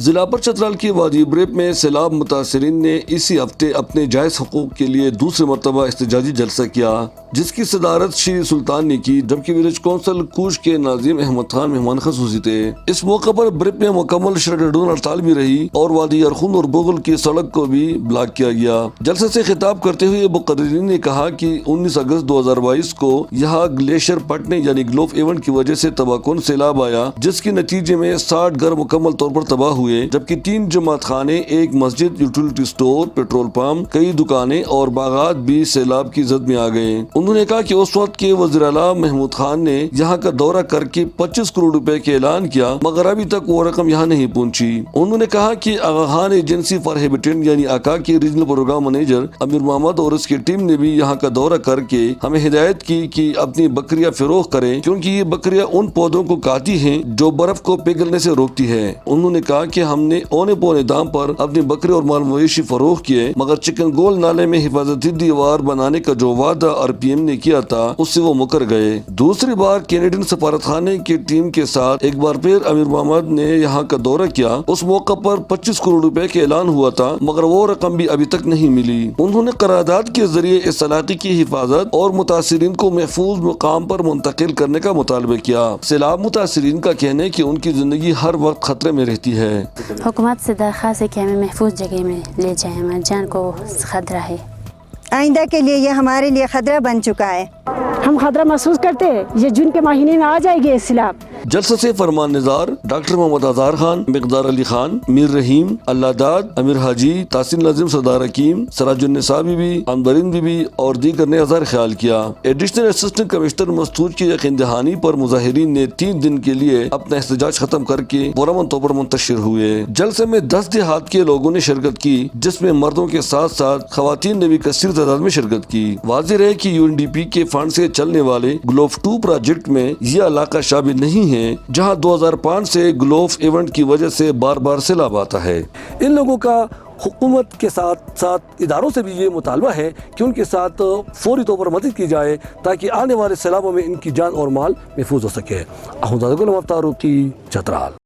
ضلع پر چترال کے وادی بریپ میں سیلاب متاثرین نے اسی ہفتے اپنے جائز حقوق کے لیے دوسری مرتبہ احتجاجی جلسہ کیا، جس کی صدارت شری سلطان نے کی، جبکہ ولیج کونسل کوچ کے ناظم احمد خان مہمان خصوصی تھے۔ اس موقع پر بریپ میں مکمل شٹ ڈاؤن ہڑتال بھی رہی اور وادی ارخون اور بغل کی سڑک کو بھی بلاک کیا گیا۔ جلسے سے خطاب کرتے ہوئے مقررین نے کہا کہ 19 اگست 2022 کو یہاں گلیشیئر پھٹنے یعنی گلوف ایونٹ کی وجہ سے تباہ کن سیلاب آیا، جس کے نتیجے میں 60 گھر مکمل طور پر تباہ ہوئے، جبکہ 3 جماعت خانے، ایک مسجد، یوٹیلیٹی سٹور، پیٹرول پمپ، کئی دکانیں اور باغات بھی سیلاب کی زد میں آ گئے۔ انہوں نے کہا کہ اس وقت کے وزیر اعلیٰ محمود خان نے یہاں کا دورہ کر کے 25 کروڑ روپے کا اعلان کیا، مگر ابھی تک وہ رقم یہاں نہیں پہنچی۔ انہوں نے کہا کہ آغا خان ایجنسی فار ہیبیٹنٹ یعنی آکا کے ریجنل پروگرام منیجر امیر محمد اور اس کی ٹیم نے بھی یہاں کا دورہ کر کے ہمیں ہدایت کی کہ اپنی بکریاں فروخت کریں، کیونکہ یہ بکریاں ان پودوں کو کھاتی ہیں جو برف کو پگھلنے سے روکتی ہے۔ انہوں نے کہا کہ ہم نے اونے پونے دام پر اپنی بکری اور مال مویشی فروخت کیے، مگر چکن گول نالے میں حفاظتی دیوار بنانے کا جو وعدہ RPM نے کیا تھا اس سے وہ مکر گئے۔ دوسری بار کینیڈین سفارت خانے کی ٹیم کے ساتھ ایک بار پھر امیر محمد نے یہاں کا دورہ کیا۔ اس موقع پر 25 کروڑ روپے کا اعلان ہوا تھا، مگر وہ رقم بھی ابھی تک نہیں ملی۔ انہوں نے قرارداد کے ذریعے اس علاقے کی حفاظت اور متاثرین کو محفوظ مقام پر منتقل کرنے کا مطالبہ کیا۔ سیلاب متاثرین کا کہنا ہے کہ ان کی زندگی ہر وقت خطرے میں رہتی ہے۔ حکومت سے درخواست ہے کہ ہمیں محفوظ جگہ میں لے جائیں، ہماری جان کو خطرہ ہے۔ آئندہ کے لیے یہ ہمارے لیے خطرہ بن چکا ہے۔ ہم خطرہ محسوس کرتے ہیں، یہ جون کے مہینے میں آ جائے گی سیلاب۔ جلسہ سے فرمان نظار ڈاکٹر محمد اظہار خان، مقدار علی خان، میر رحیم، اللہ داد، امیر حاجی، تحسین ناظم، سردار حکیم، سراج النساء بی بی، امبرین بی بی اور دیگر نے اظہار خیال کیا۔ ایڈیشنل اسسٹنٹ کمشنر مستور کی یقین دہانی پر مظاہرین نے 3 دن کے لیے اپنا احتجاج ختم کر کے پرامن طور پر منتشر ہوئے۔ جلسے میں 10 دیہات کے لوگوں نے شرکت کی، جس میں مردوں کے ساتھ ساتھ خواتین نے بھی کثیر تعداد میں شرکت کی۔ واضح ہے کہ UNDP کے فنڈ سے چلنے والے گلوف 2 پروجیکٹ میں یہ علاقہ شامل نہیں ہے، جہاں 2005 سے گلوف ایونٹ کی وجہ سے بار بار سیلاب آتا ہے۔ ان لوگوں کا حکومت کے ساتھ ساتھ اداروں سے بھی یہ مطالبہ ہے کہ ان کے ساتھ فوری طور پر مدد کی جائے تاکہ آنے والے سیلابوں میں ان کی جان اور مال محفوظ ہو سکے۔ احمد افطار کی چترال۔